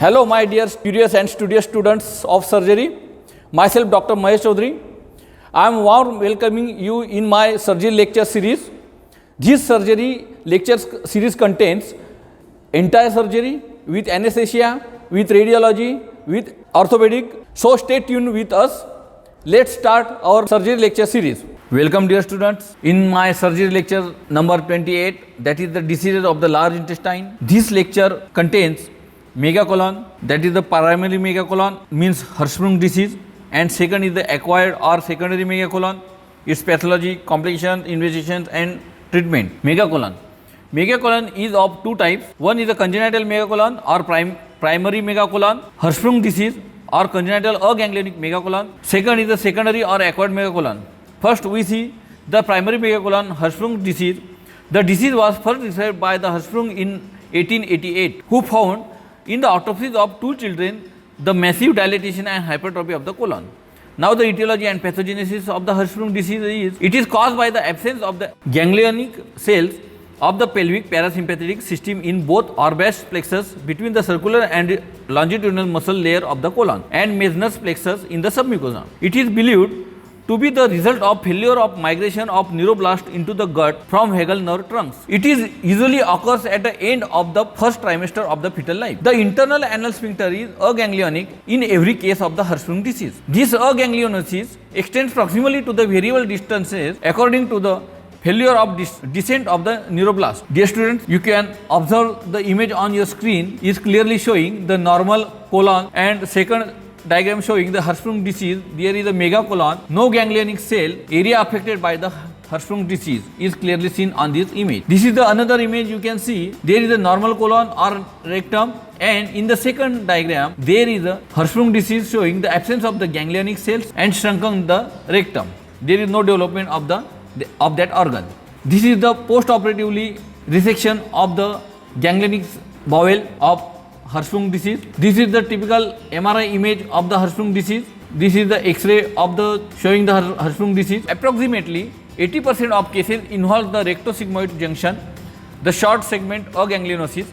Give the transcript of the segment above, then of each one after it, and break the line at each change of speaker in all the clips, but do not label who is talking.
Hello, my dear curious and studious students of surgery. Myself, Dr. Mahesh Chaudhary. I am warm welcoming you in my surgery lecture series. This surgery lecture series contains entire surgery with anesthesia, with radiology, with orthopedic. So stay tuned with us. Let's start our surgery lecture series. Welcome, dear students, in my surgery lecture number 28, that is the diseases of the large intestine. This lecture contains megacolon, that is the primary megacolon, means Hirschsprung disease, and second is the acquired or secondary megacolon, its pathology, complications, investigations and treatment. Megacolon. Megacolon is of two types. One is the congenital megacolon or primary megacolon, Hirschsprung disease or congenital aganglionic megacolon. Second is the secondary or acquired megacolon. First we see the primary megacolon, Hirschsprung disease. The disease was first described by the Hirschsprung in 1888, who found in the autopsies of two children the massive dilatation and hypertrophy of the colon. Now the etiology and pathogenesis of the Hirschsprung disease is, it is caused by the absence of the ganglionic cells of the pelvic parasympathetic system in both Orbach's plexus between the circular and longitudinal muscle layer of the colon and Meissner's plexus in the submucosa. It is believed to be the result of failure of migration of neuroblast into the gut from vagal nerve trunks. It is usually occurs at the end of the first trimester of the fetal life. The internal anal sphincter is aganglionic in every case of the Hirschsprung disease. This aganglionosis extends proximally to the variable distances according to the failure of descent of the neuroblast. Dear students, you can observe the image on your screen is clearly showing the normal colon, and second diagram showing the Hirschsprung disease. There is a megacolon, no ganglionic cell, area affected by the Hirschsprung disease is clearly seen on this image. This is the another image. You can see there is a normal colon or rectum, and in the second diagram there is a Hirschsprung disease showing the absence of the ganglionic cells and shrunken the rectum. There is no development of that organ. This is the post-operatively resection of the ganglionic bowel of Hirschsprung disease. This is the typical MRI image of the Hirschsprung disease. This is the X-ray of the showing the Hirschsprung disease. Approximately 80% of cases involve the rectosigmoid junction, the short segment aganglionosis.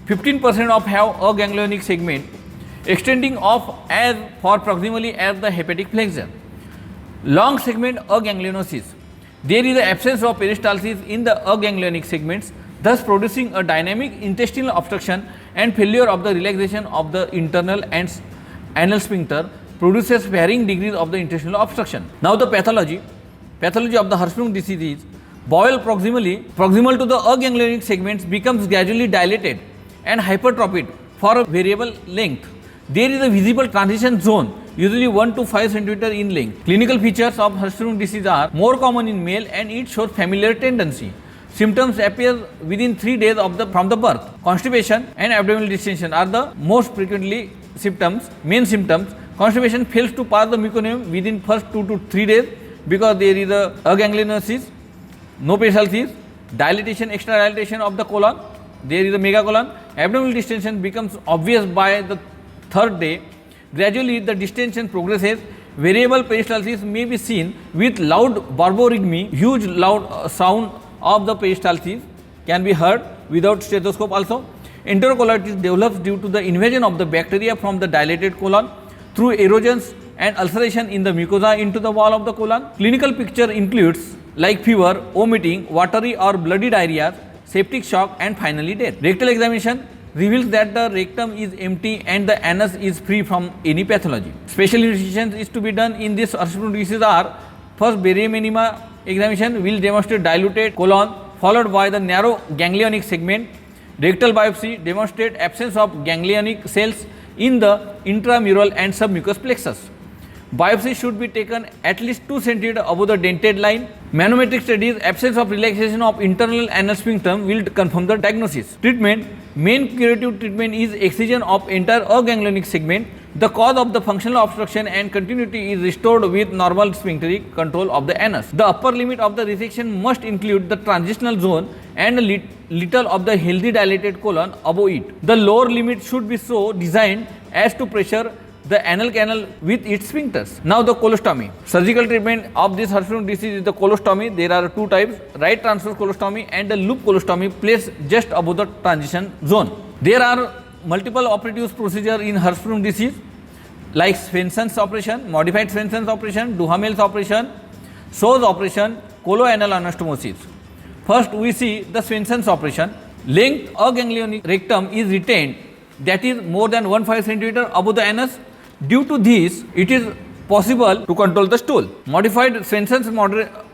15% of have aganglionic segment extending off as far proximally as the hepatic flexure. Long segment aganglionosis. There is the absence of peristalsis in the aganglionic segments, thus producing a dynamic intestinal obstruction, and failure of the relaxation of the internal and anal sphincter produces varying degrees of the intestinal obstruction. Now the pathology of the Hirschsprung disease is bowel proximal to the aganglionic segments becomes gradually dilated and hypertrophied for a variable length. There is a visible transition zone, usually 1 to 5 cm in length. Clinical features of Hirschsprung disease are more common in male and it shows familiar tendency. Symptoms appear within 3 days from the birth. Constipation and abdominal distension are the most frequently main symptoms. Constipation fails to pass the meconium within first 2 to 3 days because there is a aganglionosis, no peristalsis, dilatation, extra dilatation of the colon, there is a megacolon. Abdominal distension becomes obvious by the 3rd day. Gradually the distension progresses. Variable peristalsis may be seen with loud borborygmy, huge loud sound of the peristalsis can be heard without stethoscope also. Enterocolitis develops due to the invasion of the bacteria from the dilated colon through erosions and ulceration in the mucosa into the wall of the colon. Clinical picture includes like fever, vomiting, watery or bloody diarrhea, septic shock and finally death. Rectal examination reveals that the rectum is empty and the anus is free from any pathology. Special investigations is to be done in this Hirschsprung disease are: first, barium enema examination will demonstrate dilated colon followed by the narrow ganglionic segment. Rectal biopsy demonstrate absence of ganglionic cells in the intramural and submucous plexus. Biopsy should be taken at least 2 cm above the dentate line. Manometric studies, absence of relaxation of internal anal sphincter will confirm the diagnosis. Treatment, main curative treatment is excision of entire aganglionic segment. The cause of the functional obstruction and continuity is restored with normal sphincteric control of the anus. The upper limit of the resection must include the transitional zone and a little of the healthy dilated colon above it. The lower limit should be so designed as to pressure the anal canal with its sphincters. Now the colostomy. Surgical treatment of this Hirschsprung disease is the colostomy. There are two types, right transverse colostomy and the loop colostomy placed just above the transition zone. There are multiple operative procedure in Hirschsprung disease like Swenson's operation, modified Swenson's operation, Duhamel's operation, So's operation, coloanal anastomosis. First we see the Swenson's operation. Length of ganglionic rectum is retained, that is more than 1.5 cm above the anus. Due to this, it is possible to control the stool. Modified Swenson's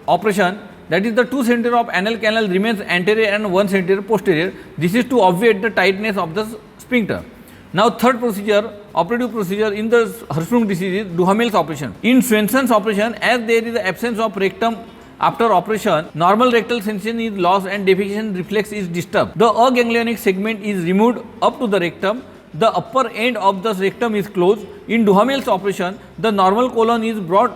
operation, that is the 2 cm of anal canal remains anterior and 1 cm posterior. This is to obviate the tightness of the sphincter. Now third procedure, operative procedure in the Hirschsprung disease is Duhamel's operation. In Swenson's operation, as there is the absence of rectum after operation, normal rectal sensation is lost and defecation reflex is disturbed. The aganglionic segment is removed up to the rectum. The upper end of the rectum is closed. In Duhamel's operation, the normal colon is brought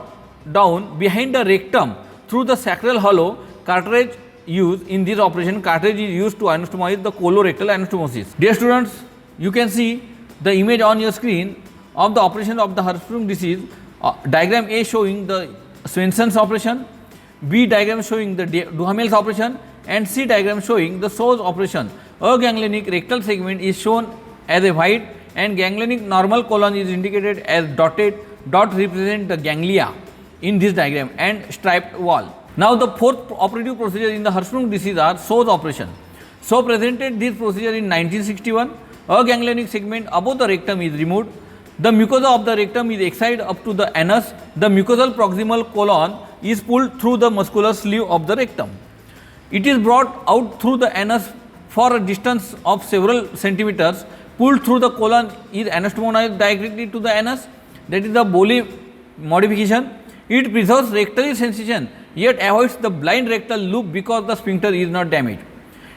down behind the rectum through the sacral hollow. Cartridge used in this operation, cartridge is used to anastomize the colorectal anastomosis. Dear students, you can see the image on your screen of the operation of the Hirschsprung disease. Diagram A showing the Swenson's operation, B diagram showing the Duhamel's operation, and C diagram showing the So's operation. A ganglionic rectal segment is shown as a white and ganglionic normal colon is indicated as dotted. Dot represent the ganglia in this diagram and striped wall. Now the fourth operative procedure in the Hirschsprung disease are So's operation. So presented this procedure in 1961. A ganglionic segment above the rectum is removed. The mucosa of the rectum is excised up to the anus. The mucosal proximal colon is pulled through the muscular sleeve of the rectum. It is brought out through the anus for a distance of several centimeters. Pulled through the colon is anastomized directly to the anus. That is the Bowley modification. It preserves rectal sensation yet avoids the blind rectal loop because the sphincter is not damaged.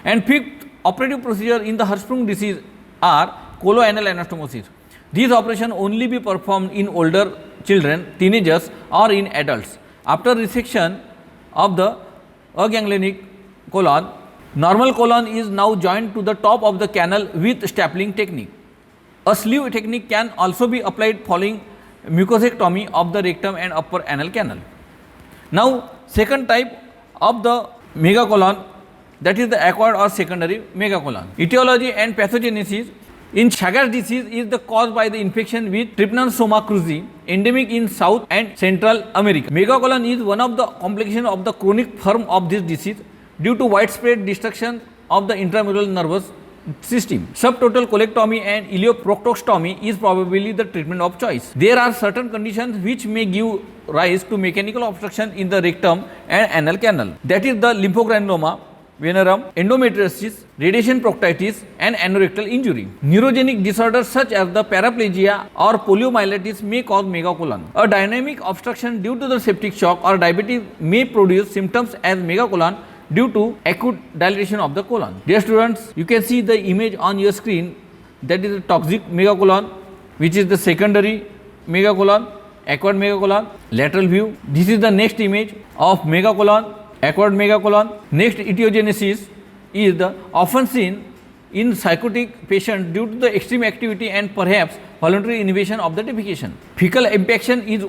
And fifth operative procedure in the Hirschsprung disease are coloanal anastomosis. These operations only be performed in older children, teenagers or in adults. After resection of the aganglionic colon, normal colon is now joined to the top of the canal with stapling technique. A sleeve technique can also be applied following mucosectomy of the rectum and upper anal canal. Now second type of the megacolon, that is the acquired or secondary megacolon. Etiology and pathogenesis in Chagas disease is the caused by the infection with Trypanosoma cruzi, endemic in South and Central America. Megacolon is one of the complications of the chronic form of this disease due to widespread destruction of the intramural nervous system. Subtotal colectomy and ileoproctostomy is probably the treatment of choice. There are certain conditions which may give rise to mechanical obstruction in the rectum and anal canal. That is the lymphogranuloma, venerum, endometriosis, radiation proctitis and anorectal injury. Neurogenic disorders such as the paraplegia or poliomyelitis may cause megacolon. A dynamic obstruction due to the septic shock or diabetes may produce symptoms as megacolon due to acute dilatation of the colon. Dear students, you can see the image on your screen, that is the toxic megacolon, which is the secondary megacolon, acquired megacolon, lateral view. This is the next image of megacolon, acquired megacolon. Next etiogenesis is the often seen in psychotic patients due to the extreme activity and perhaps voluntary inhibition of the defecation. Fecal impaction is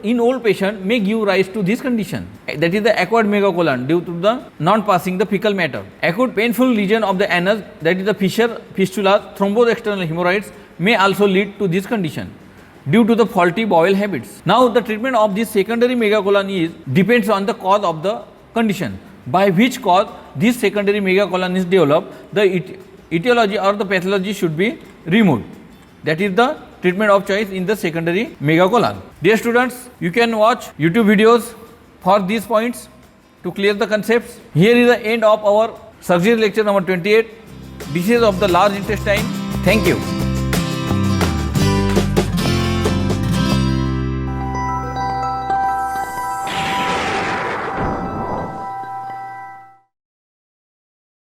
in old patient may give rise to this condition. That is the acquired megacolon due to the non-passing the fecal matter. Acute painful lesion of the anus, that is the fissure, fistula, thrombosed external hemorrhoids may also lead to this condition due to the faulty bowel habits. Now the treatment of this secondary megacolon is depends on the cause of the condition. By which cause this secondary megacolon is developed, the etiology or the pathology should be removed. That is the treatment of choice in the secondary megacolon. Dear students, you can watch YouTube videos for these points to clear the concepts. Here is the end of our surgery lecture number 28, disease of the large intestine. Thank you.